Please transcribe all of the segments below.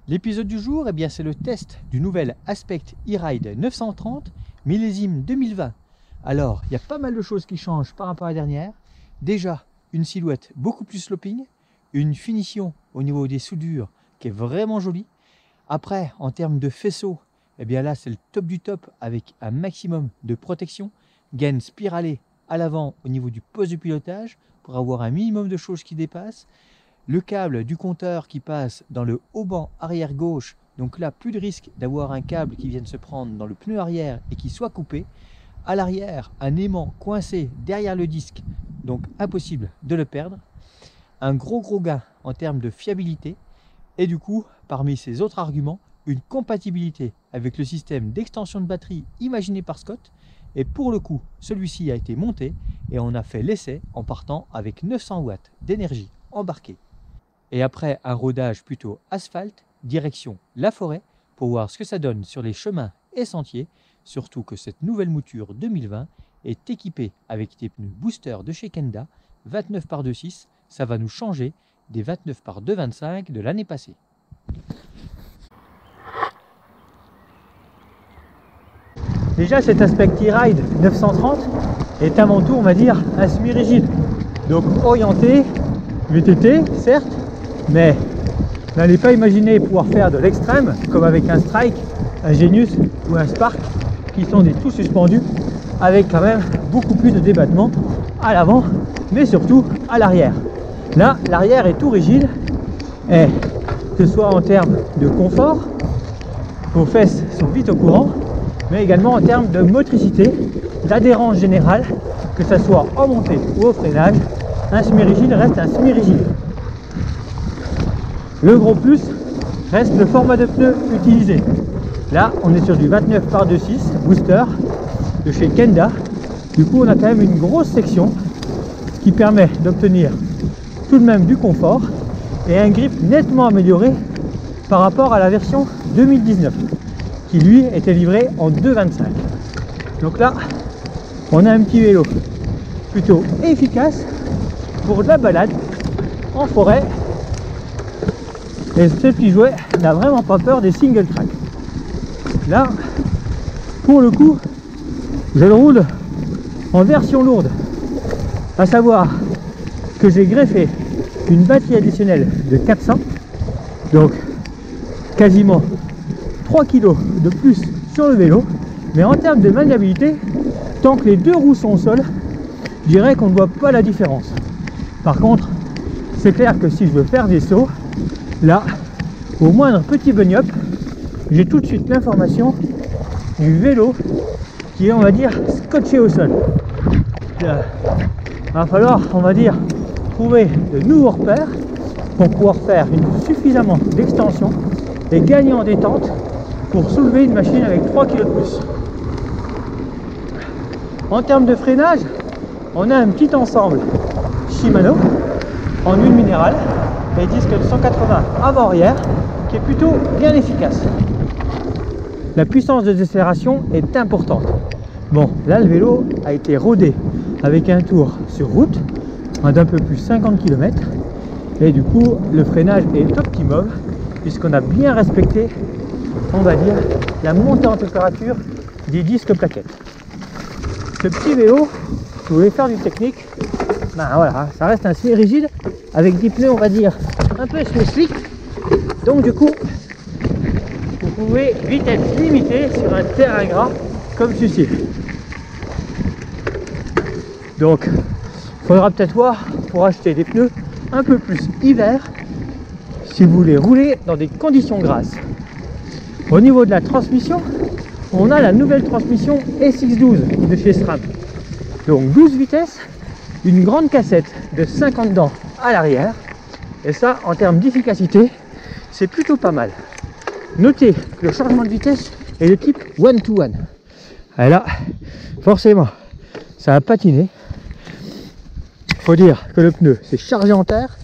L'épisode du jour, c'est le test du nouvel Aspect E-Ride 930 millésime 2020. Alors, il y a pas mal de choses qui changent par rapport à la dernière. Déjà, une silhouette beaucoup plus sloping, une finition au niveau des soudures qui est vraiment jolie. Après, en termes de faisceau, là c'est le top du top avec un maximum de protection, gaine spiralée à l'avant au niveau du poste de pilotage pour avoir un minimum de choses qui dépassent. Le câble du compteur qui passe dans le haut-banc arrière gauche, donc là plus de risque d'avoir un câble qui vienne se prendre dans le pneu arrière et qui soit coupé. À l'arrière, un aimant coincé derrière le disque, donc impossible de le perdre. Un gros gain en termes de fiabilité et du coup, parmi ces autres arguments, une compatibilité avec le système d'extension de batterie imaginé par Scott. Et pour le coup, celui-ci a été monté et on a fait l'essai en partant avec 900 watts d'énergie embarquée. Et après un rodage plutôt asphalte, direction la forêt, pour voir ce que ça donne sur les chemins et sentiers, surtout que cette nouvelle mouture 2020 est équipée avec des pneus booster de chez Kenda, 29 par 2.6, ça va nous changer des 29 par 2.25 de l'année passée. Déjà, cet Aspect E-Ride 930 est avant tout, on va dire, un semi-rigide. Donc orienté VTT, certes, mais n'allez pas imaginer pouvoir faire de l'extrême, comme avec un Strike, un Genius ou un Spark, qui sont des tout suspendus, avec quand même beaucoup plus de débattement à l'avant, mais surtout à l'arrière. Là, l'arrière est tout rigide, et que ce soit en termes de confort, vos fesses sont vite au courant, mais également en termes de motricité, d'adhérence générale, que ce soit en montée ou au freinage, un semi-rigide reste un semi-rigide. Le gros plus reste le format de pneu utilisé. Là, on est sur du 29 par 2.6 booster de chez Kenda. Du coup, on a quand même une grosse section qui permet d'obtenir tout de même du confort et un grip nettement amélioré par rapport à la version 2019 qui lui était livré en 2.25. Donc là, on a un petit vélo plutôt efficace pour de la balade en forêt. Et ce petit jouet n'a vraiment pas peur des single track. Là, pour le coup, je le roule en version lourde, à savoir que j'ai greffé une batterie additionnelle de 400, donc quasiment 3 kg de plus sur le vélo, mais en termes de maniabilité, tant que les deux roues sont au sol, je dirais qu'on ne voit pas la différence. Par contre, c'est clair que si je veux faire des sauts, là, au moindre petit bunny-up, j'ai tout de suite l'information du vélo qui est, on va dire, scotché au sol. Il va falloir, on va dire, trouver de nouveaux repères pour pouvoir faire suffisamment d'extension et gagner en détente pour soulever une machine avec 3 kg de plus. En termes de freinage, on a un petit ensemble Shimano en huile minérale et disque de 180 avant-arrière qui est plutôt bien efficace. La puissance de décélération est importante. Bon, là le vélo a été rodé avec un tour sur route d'un peu plus 50 km et du coup le freinage est optimum puisqu'on a bien respecté, on va dire, la montée en température des disques plaquettes. Ce petit vélo, si vous voulez faire du technique, voilà, ça reste un semi-rigide avec des pneus, on va dire, un peu slick. Donc du coup, vous pouvez vite être limité sur un terrain gras comme ceci. Donc, il faudra peut-être voir pour acheter des pneus un peu plus hiver si vous voulez rouler dans des conditions grasses. Au niveau de la transmission, on a la nouvelle transmission SX12 de chez SRAM. Donc 12 vitesses, une grande cassette de 50 dents à l'arrière. Et ça, en termes d'efficacité, c'est plutôt pas mal. Notez que le changement de vitesse est de type one-to-one. Et là, forcément, ça a patiné. Faut dire que le pneu s'est chargé en terre.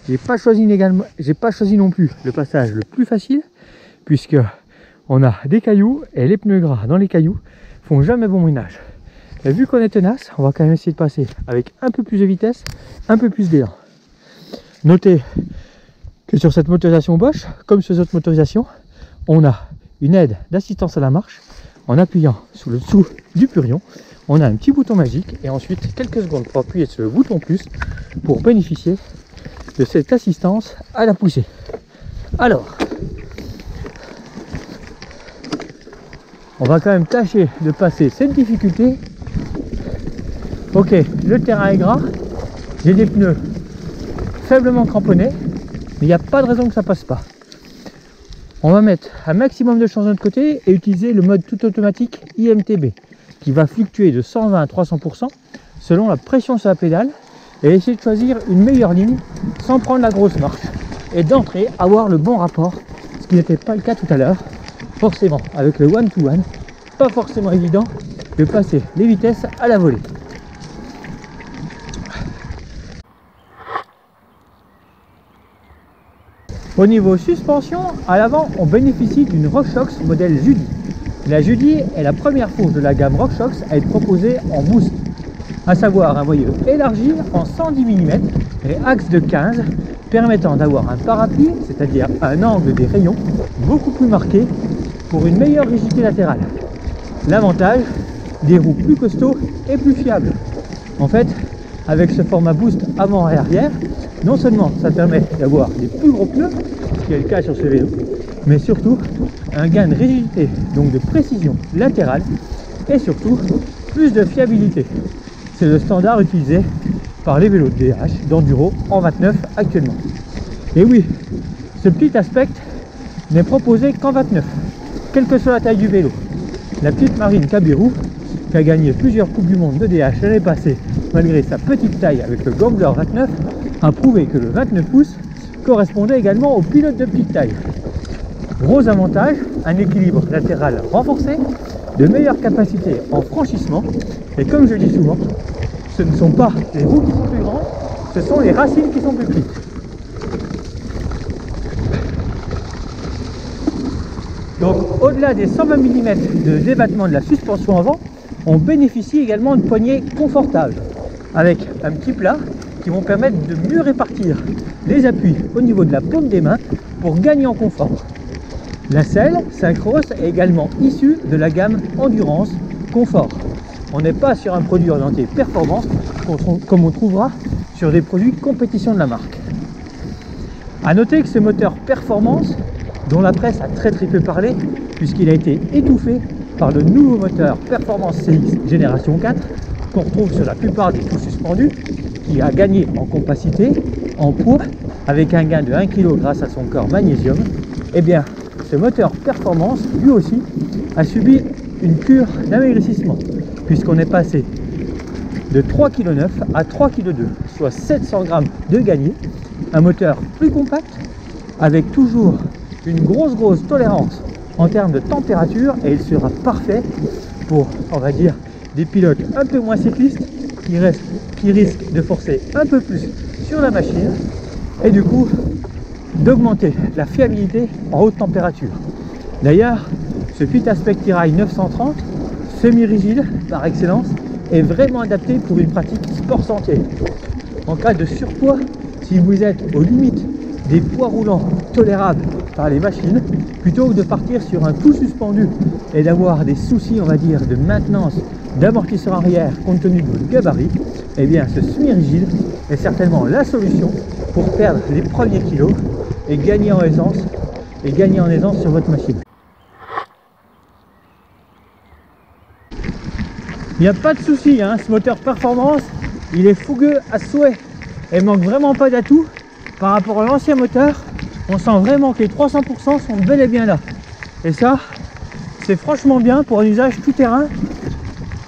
J'ai pas choisi non plus le passage le plus facile, puisque on a des cailloux et les pneus gras dans les cailloux font jamais bon ménage. Et vu qu'on est tenace, on va quand même essayer de passer avec un peu plus de vitesse, un peu plus d'élan. Notez que sur cette motorisation Bosch, comme sur les autres motorisations, on a une aide d'assistance à la marche. En appuyant sur le dessous du purion, on a un petit bouton magique et ensuite quelques secondes pour appuyer sur le bouton plus pour bénéficier de cette assistance à la poussée. Alors, on va quand même tâcher de passer cette difficulté. Ok, le terrain est gras, j'ai des pneus faiblement cramponnés, mais il n'y a pas de raison que ça passe pas. On va mettre un maximum de chance de notre côté et utiliser le mode tout automatique IMTB qui va fluctuer de 120 à 300% selon la pression sur la pédale et essayer de choisir une meilleure ligne sans prendre la grosse marche et d'entrée avoir le bon rapport, ce qui n'était pas le cas tout à l'heure. Forcément avec le one-to-one, pas forcément évident de passer les vitesses à la volée. Au niveau suspension, à l'avant, on bénéficie d'une RockShox modèle Judy. La Judy est la première fourche de la gamme RockShox à être proposée en boost, à savoir un voyeux élargi en 110 mm et axe de 15, permettant d'avoir un parapluie, c'est-à-dire un angle des rayons beaucoup plus marqué pour une meilleure rigidité latérale. L'avantage, des roues plus costauds et plus fiables. En fait, avec ce format boost avant et arrière, non seulement ça permet d'avoir des plus gros pneus, ce qui est le cas sur ce vélo, mais surtout un gain de rigidité, donc de précision latérale, et surtout plus de fiabilité. C'est le standard utilisé par les vélos de DH d'enduro en 29 actuellement. Et oui, ce petit aspect n'est proposé qu'en 29, quelle que soit la taille du vélo. La petite Marine Cabirou, qui a gagné plusieurs coupes du monde de DH l'année passée, malgré sa petite taille avec le Gambler 29, a prouvé que le 29 pouces correspondait également aux pilotes de petite taille. Gros avantage, un équilibre latéral renforcé, de meilleures capacités en franchissement, et comme je dis souvent, ce ne sont pas les roues qui sont plus grandes, ce sont les racines qui sont plus petites. Donc au-delà des 120 mm de débattement de la suspension avant, on bénéficie également de poignées confortables, avec un petit plat qui vont permettre de mieux répartir les appuis au niveau de la paume des mains pour gagner en confort. La selle Syncros est également issue de la gamme Endurance Confort. On n'est pas sur un produit orienté performance comme on trouvera sur des produits compétition de la marque. A noter que ce moteur performance, dont la presse a très peu parlé, puisqu'il a été étouffé par le nouveau moteur Performance CX Génération 4 qu'on retrouve sur la plupart des tout suspendus, qui a gagné en compacité, en poids, avec un gain de 1 kg grâce à son corps magnésium. Eh bien, ce moteur Performance, lui aussi, a subi une cure d'amaigrissement, puisqu'on est passé de 3,9 kg à 3,2 kg, soit 700 g de gagné, un moteur plus compact, avec toujours une grosse tolérance en termes de température, et il sera parfait pour, on va dire, des pilotes un peu moins cyclistes qui risquent de forcer un peu plus sur la machine et du coup d'augmenter la fiabilité en haute température. D'ailleurs, ce Fit Aspect E-Ride 930, semi-rigide par excellence, est vraiment adapté pour une pratique sport santé. En cas de surpoids, si vous êtes aux limites des poids roulants tolérables par les machines, plutôt que de partir sur un tout suspendu et d'avoir des soucis, on va dire, de maintenance d'amortisseur arrière compte tenu de votre gabarit, eh bien ce semi-rigide est certainement la solution pour perdre les premiers kilos et gagner en aisance sur votre machine. Il n'y a pas de souci, hein, ce moteur performance, il est fougueux à souhait et manque vraiment pas d'atouts par rapport à l'ancien moteur. On sent vraiment que les 300% sont bel et bien là, et ça c'est franchement bien pour un usage tout terrain.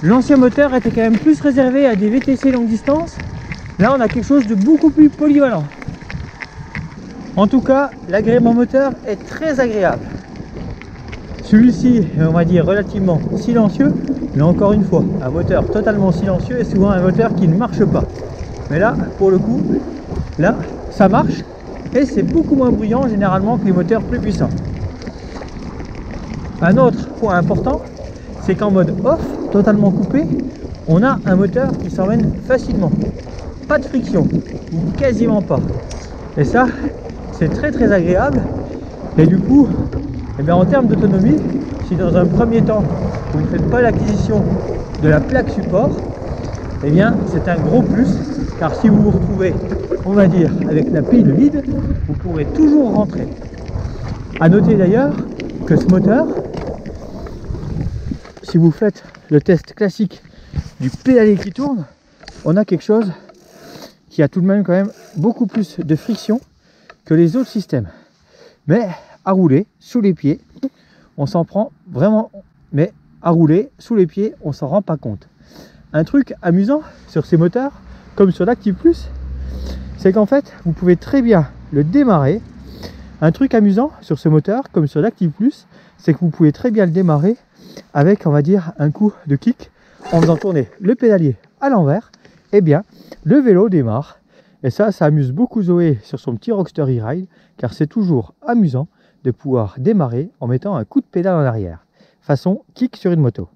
L'ancien moteur était quand même plus réservé à des VTC longue distance. Là on a quelque chose de beaucoup plus polyvalent. En tout cas, l'agrément moteur est très agréable. Celui-ci est, on va dire, relativement silencieux, mais encore une fois, un moteur totalement silencieux est souvent un moteur qui ne marche pas. Mais là, pour le coup, là, ça marche et c'est beaucoup moins bruyant généralement que les moteurs plus puissants. Un autre point important, c'est qu'en mode off, totalement coupé, on a un moteur qui s'emmène facilement. Pas de friction, ou quasiment pas. Et ça, c'est très agréable. Et du coup, eh bien, en termes d'autonomie, si dans un premier temps vous ne faites pas l'acquisition de la plaque support, eh bien c'est un gros plus, car si vous vous retrouvez, on va dire, avec la pile vide, vous pourrez toujours rentrer. À noter d'ailleurs que ce moteur, si vous faites le test classique du pédalier qui tourne, on a quelque chose qui a tout de même quand même beaucoup plus de friction que les autres systèmes. Mais à rouler sous les pieds, on s'en prend vraiment, mais à rouler sous les pieds, on s'en rend pas compte. Un truc amusant sur ces moteurs, comme sur l'Active Plus, c'est qu'en fait, vous pouvez très bien le démarrer. Un truc amusant sur ce moteur, comme sur l'Active Plus, c'est que vous pouvez très bien le démarrer avec, on va dire, un coup de kick en faisant tourner le pédalier à l'envers. Et bien, le vélo démarre. Et ça amuse beaucoup Zoé sur son petit Rockster E-Ride, car c'est toujours amusant de pouvoir démarrer en mettant un coup de pédale en arrière, façon kick sur une moto.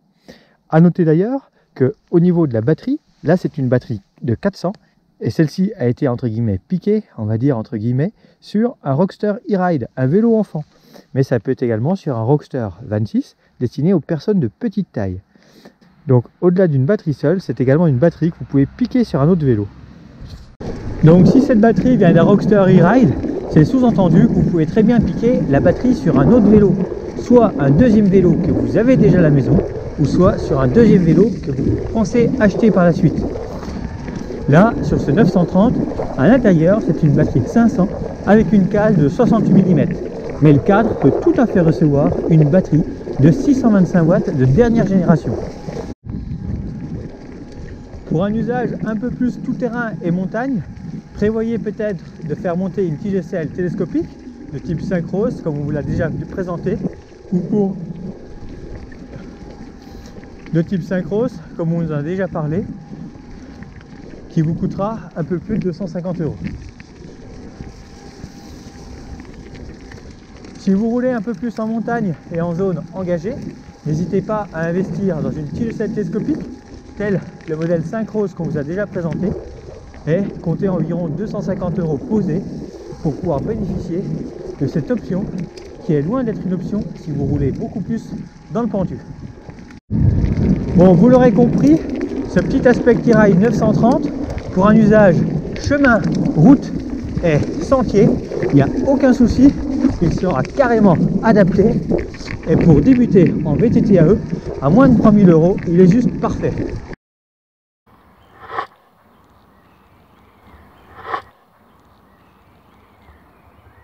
À noter d'ailleurs qu'au niveau de la batterie, là c'est une batterie de 400, et celle-ci a été entre guillemets piquée, on va dire entre guillemets, sur un Rockster E-Ride, un vélo enfant. Mais ça peut être également sur un Rockster 26 destiné aux personnes de petite taille. Donc au-delà d'une batterie seule, c'est également une batterie que vous pouvez piquer sur un autre vélo. Donc si cette batterie vient d'un Rockster E-Ride, c'est sous-entendu que vous pouvez très bien piquer la batterie sur un autre vélo, soit un deuxième vélo que vous avez déjà à la maison, ou soit sur un deuxième vélo que vous pensez acheter par la suite. Là, sur ce 930, à l'intérieur, c'est une batterie de 500 avec une cale de 68 mm. Mais le cadre peut tout à fait recevoir une batterie de 625 watts de dernière génération. Pour un usage un peu plus tout-terrain et montagne, prévoyez peut-être de faire monter une tige aisselle télescopique de type Syncros, comme on vous l'a déjà présenté, ou pour de type Syncros, comme on nous en a déjà parlé, qui vous coûtera un peu plus de 250 €. Si vous roulez un peu plus en montagne et en zone engagée, n'hésitez pas à investir dans une tige aisselle télescopique, tel le modèle Syncros qu'on vous a déjà présenté, et comptez environ 250 € posés pour pouvoir bénéficier de cette option qui est loin d'être une option si vous roulez beaucoup plus dans le pentu. Bon, vous l'aurez compris, ce petit Aspect E-Ride 930 pour un usage chemin, route et sentier, il n'y a aucun souci, il sera carrément adapté, et pour débuter en VTT AE à moins de 3000 €, il est juste parfait.